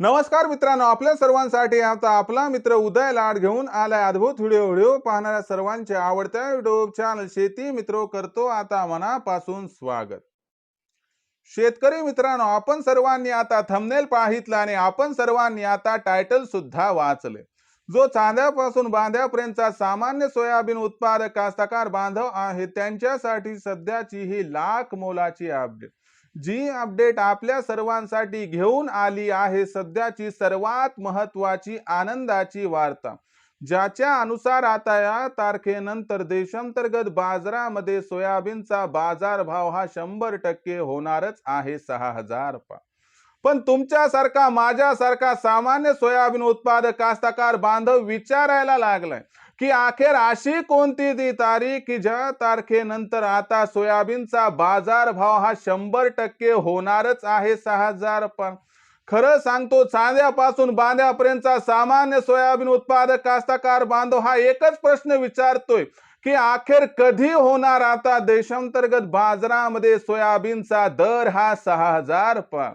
नमस्कार मित्रांनो, आपल्या सर्वांसाठी आता आपला मित्र उदय लाड घेऊन आलाय अद्भुत व्हिडिओ पाहणाऱ्या सर्वांच्या आवडत्या युट्यूब चॅनल शेती मित्र करतो आता मनापासून स्वागत। शेतकरी मित्रांनो, आपण सर्वांनी आता थंबनेल पाहितला आणि आपण सर्वांनी आता टायटल सुद्धा वाचले। जो चांद्यापासून बांध्यापर्यंतचा सामान्य सोयाबीन उत्पादक कास्तकार बांधव आहे त्यांच्यासाठी सध्याची ही लाख मोलाची अपडेट, जी अपडेट आपल्या सर्वांसाठी घेऊन आली आहे सध्याची सर्वात महत्त्वाची आनंदाची वार्ता, ज्याच्या अनुसार आता या तारखेनंतर देशांतर्गत बाजारामध्ये सोयाबीनचा बाजारभाव हा 100% होणारच आहे 6000 पण तुमच्यासारखा माझ्यासारखा सामान्य सोयाबीन उत्पादक कास्तकार बांधव विचारायला लागलाय की अखेर अशी कोणती ती तारीख की ज्या तारखेनंतर आता सोयाबीनचा बाजारभाव हा 100% होणारच आहे 6000 खरं सांगतो, चांद्यापासून बांध्यापर्यंतचा सामान्य सोयाबीन उत्पादक कास्तकार बांधव हा एकच प्रश्न विचारतोय की अखेर कधी होणार आता देशांतर्गत बाजारामध्ये सोयाबीनचा दर हा 6000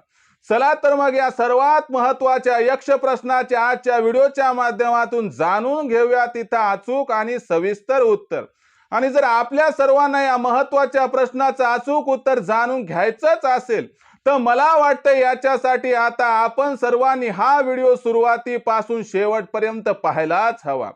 चला तर मग या सर्वात महत्त्वाच्या यक्ष प्रश्नाचे आजच्या व्हिडिओच्या माध्यमातून जाणून घेऊया तिथं अचूक आणि सविस्तर उत्तर। आणि जर आपल्या सर्वांना या महत्त्वाच्या प्रश्नाचं अचूक उत्तर जाणून घ्यायचंच असेल तर मला वाटतं याच्यासाठी आता आपण सर्वांनी हा व्हिडिओ सुरुवातीपासून शेवटपर्यंत पाहायलाच हवा।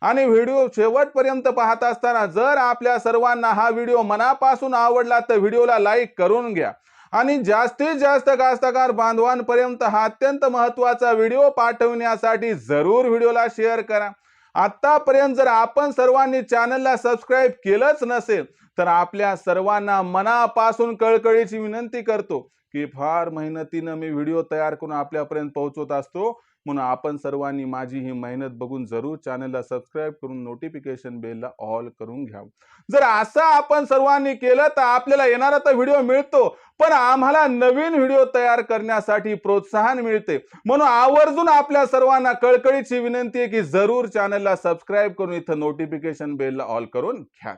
आणि व्हिडिओ शेवटपर्यंत पाहत असताना जर आपल्या सर्वांना हा व्हिडिओ मनापासून आवडला तर व्हिडिओला लाईक करून घ्या आणि जास्तीत जास्त कास्तकार बांधवांपर्यंत हा अत्यंत महत्त्वाचा व्हिडिओ पाठवण्यासाठी जरूर व्हिडिओला शेअर करा। आतापर्यंत जर आपण सर्वांनी चॅनलला सबस्क्राइब केलंच नसेल तर आपल्या सर्वांना मनापासून कळकळीची विनंती करतो की फार मेहनतीने मी व्हिडिओ तयार करून आपल्यापर्यंत पोहोचवत असतो, म्हणून आपण सर्वांनी माझी ही मेहनत बघून जरूर चॅनलला सबस्क्राइब करून नोटिफिकेशन बेलला ऑल करून घ्या। जर असं आपण सर्वांनी केलं तर आपल्याला येणारा तर व्हिडिओ मिळतो, पण आम्हाला नवीन व्हिडिओ तयार करण्यासाठी प्रोत्साहन मिळते, म्हणून आवर्जून आपल्या सर्वांना कळकळीची विनंती आहे की जरूर चॅनलला सबस्क्राइब करून इथं नोटिफिकेशन बेलला ऑल करून घ्या।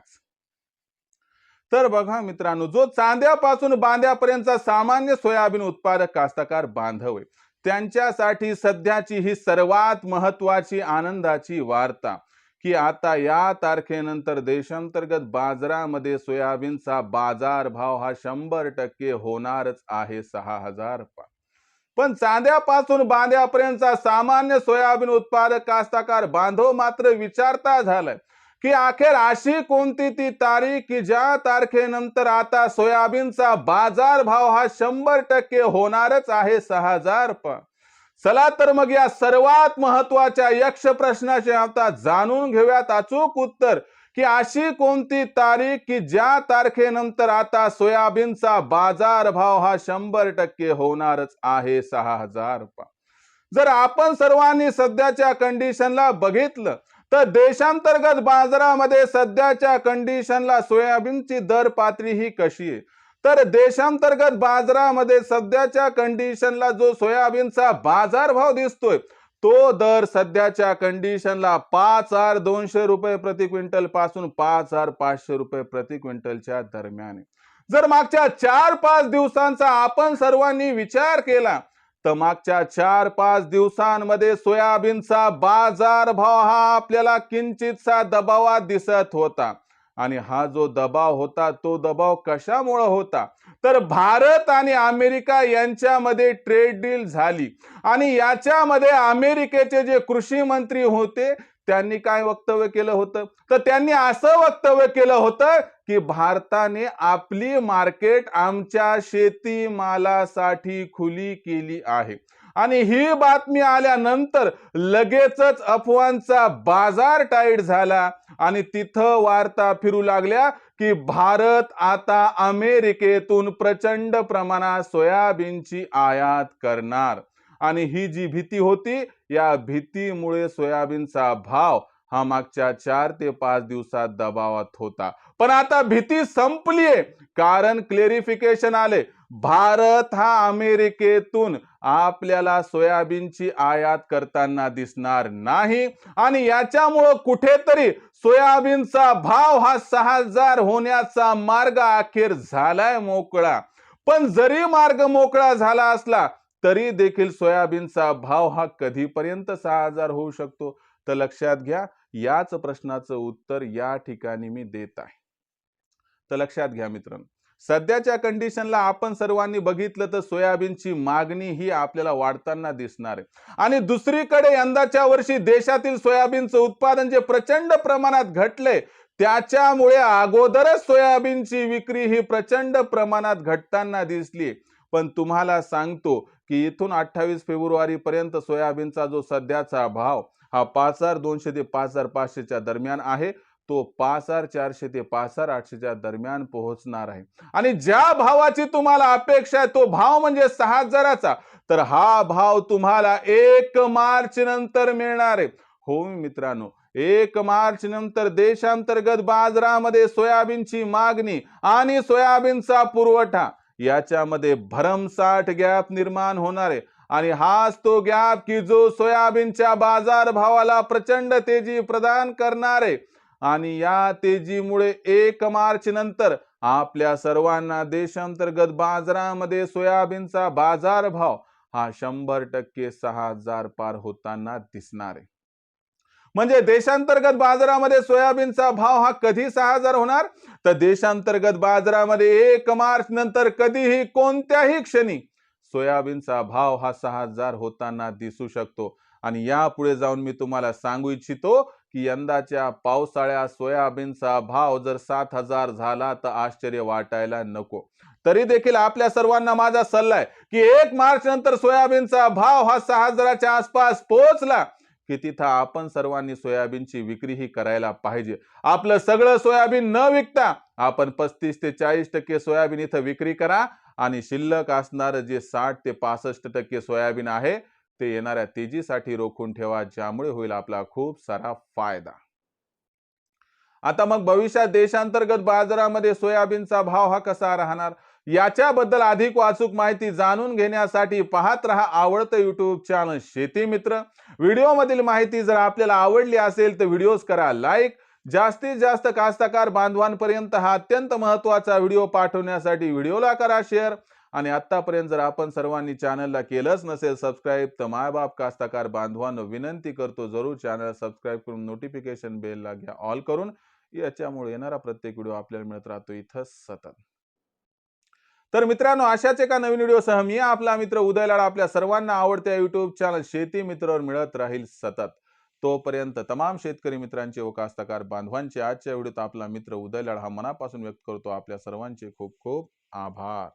तर बघा मित्रांनो, जो चांद्यापासून बांध्यापर्यंतचा सामान्य सोयाबीन उत्पादक कास्तकार बांधव आहे त्यांच्यासाठी सध्याची ही सर्वात महत्त्वाची आनंदाची वार्ता की आता या तारखेनंतर देशांतर्गत बाजारामध्ये सोयाबीनचा बाजारभाव हा 100% होणारच आहे 6000 पण चांद्यापासून बांध्यापर्यंतचा सामान्य सोयाबीन उत्पादक कास्तकार बांधव मात्र विचारता झालाय की अखेर अशी कोणती ती तारीख की ज्या तारखेनंतर आता सोयाबीनचा बाजारभाव हा 100% होणारच आहे 6000 चला तर मग या सर्वात महत्त्वाच्या यक्ष प्रश्नाचे आता जाणून घेऊयात अचूक उत्तर की अशी कोणती तारीख की ज्या तारखेनंतर आता सोयाबीनचा बाजारभाव हा 100% होणारच आहे 6000 जर आपण सर्वांनी सध्याच्या कंडिशनला बघितलं तर देशांतर्गत बाजारामध्ये सध्याच्या कंडिशनला सोयाबीनची दर पातळी ही कशी आहे तर देशांतर्गत बाजारामध्ये सध्याच्या कंडिशनला जो सोयाबीनचा बाजारभाव दिसतोय तो दर सध्याच्या कंडिशनला 5200 रुपये प्रति क्विंटल पासून 5500 रुपये प्रति क्विंटलच्या दरम्यान आहे। जर मागच्या 4-5 दिवसांचा आपण सर्वांनी विचार केला तर मागच्या 4-5 दिवसांमध्ये सोयाबीनचा बाजारभाव हा आपल्याला किंचितसा दबावात दिसत होता आणि हा जो दबाव होता तो दबाव कशामुळे होता तर भारत आणि अमेरिका यांच्यामध्ये ट्रेड डील झाली आणि याच्यामध्ये अमेरिकेचे जे कृषी मंत्री होते त्यांनी काय वक्तव्य केलं होतं तर त्यांनी असं वक्तव्य केलं होतं की भारताने आपली मार्केट आमच्या शेतीमालासाठी खुली केली आहे आणि ही बातमी आल्यानंतर लगेचच अफवांचा बाजार टाईट झाला आणि तिथं वार्ता फिरू लागल्या की भारत आता अमेरिकेतून प्रचंड प्रमाणात सोयाबीनची आयात करणार आणि ही जी भीती होती या भीतीमुळे सोयाबीनचा भाव हा मागच्या 4 ते 5 दिवसात दबावात होता, पण आता भीती संपलीये कारण क्लेरिफिकेशन आले। भारत हा अमेरिकेतून आपल्याला सोयाबीनची आयात करताना दिसणार नाही आणि याच्यामुळे कुठेतरी सोयाबीनचा भाव हा 6000 होण्याचा मार्ग अखेर झालाय मोकळा। पण जरी मार्ग मोकळा झाला असला तरी देखील सोयाबीनचा भाव हा कधीपर्यंत 6,000 होऊ शकतो? तर लक्षात घ्या, याच प्रश्नाचं उत्तर या ठिकाणी मी देत आहे. तर लक्षात घ्या मित्रांनो, सध्याच्या कंडिशनला आपण सर्वांनी बघितलं तर सोयाबीनची मागणी ही आपल्याला वाढताना दिसणार आहे. आणि दुसरीकडे यंदाच्या वर्षी देशातील सोयाबीनचं उत्पादन जे प्रचंड प्रमाणात घटले, त्याच्यामुळे अगोदरच सोयाबीनची विक्री ही प्रचंड प्रमाणात घटताना दिसली. पण तुम्हाला सांगतो की इथून 28 फेब्रुवारी पर्यंत सोयाबीनचा जो सध्याचा भाव हा 5,200 ते 5,500 दरम्यान आहे, तो 5,400 ते 5,800 दरम्यान पोहोचणार आहे. आणि ज्या भावाची तुम्हाला अपेक्षा आहे तो भाव म्हणजे 6,000चा, तर हा भाव तुम्हाला 1 मार्च नंतर मिळणार आहे. हो मित्रांनो, 1 मार्च नंतर देशांतर्गत बाजारामध्ये सोयाबीनची मागणी आणि सोयाबीनचा पुरवठा याच्यामध्ये भरमसाठ गॅप निर्माण होणार आहे. आणि हाच तो गॅप की जो सोयाबीनच्या बाजार भावाला प्रचंड तेजी प्रदान करणार आहे. आणि या तेजीमुळे 1 मार्च नंतर आपल्या सर्वांना देशांतर्गत बाजारामध्ये सोयाबीनचा बाजार भाव हा 100% 6,000 पार होताना दिसणार आहे. म्हणजे देशांतर्गत बाजारामध्ये सोयाबीनचा भाव हा कधी 6,000 होणार? तर देशांतर्गत बाजारामध्ये 1 मार्च नंतर कधीही कोणत्याही क्षणी सोयाबीनचा भाव हा 6,000 होताना दिसू शकतो. आणि यापुढे जाऊन मी तुम्हाला सांगू इच्छितो की यंदाच्या पावसाळ्यात सोयाबीनचा भाव जर 7,000 झाला तर आश्चर्य वाटायला नको. तरी देखील आपल्या सर्वांना माझा सल्ला आहे की 1 मार्च नंतर सोयाबीनचा भाव हा 6,000च्या आसपास पोहोचला की तिथं आपण सर्वांनी सोयाबीनची विक्री ही करायला पाहिजे. आपलं सगळं सोयाबीन न विकता आपण 35 ते 40% सोयाबीन इथं विक्री करा आणि शिल्लक असणारं जे 60 ते 65% सोयाबीन आहे ते येणाऱ्या तेजीसाठी रोखून ठेवा, ज्यामुळे होईल आपला खूप सारा फायदा. आता मग भविष्यात देशांतर्गत बाजारामध्ये सोयाबीनचा भाव हा कसा राहणार, याच्याबद्दल अधिक अचूक माहिती जाणून घेण्यासाठी पाहत रहा आवडतं YouTube चॅनल शेती मित्र. व्हिडिओमधील माहिती जर आपल्याला आवडली असेल तर व्हिडिओज करा लाईक. जास्तीत जास्त कास्तकार बांधवांपर्यंत हा अत्यंत महत्त्वाचा व्हिडिओ पाठवण्यासाठी व्हिडिओला करा शेअर. आणि आतापर्यंत जर आपण सर्वांनी चॅनलला केलंच नसेल सबस्क्राईब तर मायबाप कास्तकार बांधवांना विनंती करतो, जरूर चॅनल सबस्क्राईब करून नोटिफिकेशन बेलला घ्या ऑल करून. याच्यामुळे येणारा प्रत्येक व्हिडिओ आपल्याला मिळत राहतो इथं सतत. तर मित्रांनो, अशाच एका नवीन व्हिडिओसह मी आपला मित्र उदय लाड आपल्या सर्वांना आवडत्या YouTube चॅनल शेती मित्रवर मिळत राहील सतत. तोपर्यंत तमाम शेतकरी मित्रांचे व कास्तकार बांधवांचे आजच्या व्हिडिओत आपला मित्र उदय लाड हा मनापासून व्यक्त करतो आपल्या सर्वांचे खूप खूप आभार.